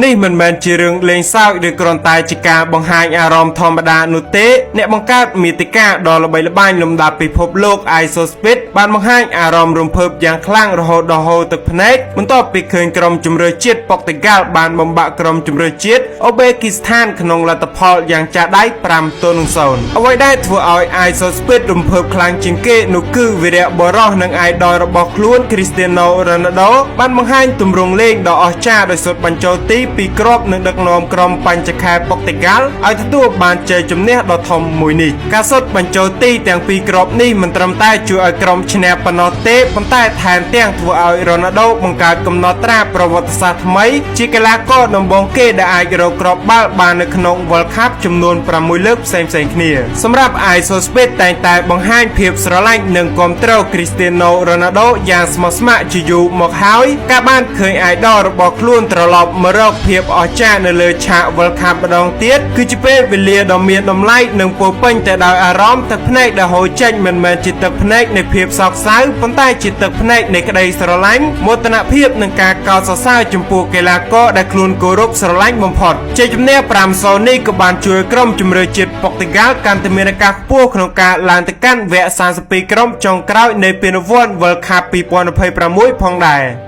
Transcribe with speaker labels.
Speaker 1: នេះមិនមែនជារឿងលេងសើចឬគ្រាន់តែជាការបង្ហាញអារម្មណ៍ធម្មតានោះទេអ្នកបង្កើតមាតិកាដ៏ល្បីល្បាញលំដាប់ពិភពលោក ISO Speed បានបង្ហាញអារម្មណ៍រំភើបយ៉ាងខ្លាំងរហូតដល់ហូរទឹកភ្នែកបន្ទាប់ពីឃើញក្រុមជម្រើសជាតិប៉ុកតុហ្គាល់បានបំបាក់ក្រុមជម្រើសជាតិអូបេគីស្ថានក្នុងលទ្ធផលយ៉ាងចាស់ដៃ 5-0 អ្វីដែលធ្វើឲ្យ ISO Speed រំភើបខ្លាំងជាងគេនោះគឺវីរៈបុរសនិងអាយដលរបស់ខ្លួន Cristiano Ronaldo បានបង្ហាញទម្រង់លេងដ៏អស្ចារ្យដោយសុទ្ធបញ្ចូលទីពីគ្រាប់និងដឹកនាំក្រុមបញ្ចខែប៉ុកតុហ្គាល់ឲ្យទទួលបានជ័យជំនះដ៏ធំមួយនេះការសុទ្ធបញ្ចូលទីទាំងពីរគ្រាប់នេះមិនត្រឹមតែជួយឲ្យក្រុមឈ្នះប៉ុណ្ណោះទេប៉ុន្តែថែមទាំងធ្វើឲ្យ Ronaldo បង្កើតកំណត់ត្រាប្រវត្តិសាស្ត្រថ្មីជាកីឡាករដំបូងគេដែលអាចរកគ្រាប់បាល់បាននៅក្នុង World Cup ចំនួន 6 លើកផ្សេងៗគ្នាសម្រាប់ ISO Speed តែងតែបង្ហាញភាពស្រឡាញ់និងគាំទ្រ Cristiano Ronaldo យ៉ាងស្មោះស្ម័គ្រជាយូរមកហើយការបានឃើញ idol របស់ខ្លួនត្រឡប់មករកភាពអស្ចារ្យនៅលើឆាក World Cup ម្ដងទៀតគឺជាពេលវេលាដ៏មានតម្លៃនិងពោរពេញទៅដោយអារម្មណ៍ទឹកភ្នែកដែលហូរចេញមិនមែនជាទឹកភ្នែកនៃភាពសោកសៅប៉ុន្តែជាទឹកភ្នែកនៃក្តីស្រឡាញ់មោទនភាពនិងការកោតសរសើរចំពោះកីឡាករដែលខ្លួនគោរពស្រឡាញ់បំផុតជ័យជំនះ 5-0 នេះក៏បានជួយក្រុមជម្រើសជាតិប៉ុកតុហ្គាល់កាន់តែមានឱកាសខ្ពស់ក្នុងការឡើងទៅកាន់វគ្គ 32 ក្រុមចុងក្រោយនៃពានរង្វាន់ World Cup 2026 ផងដែរ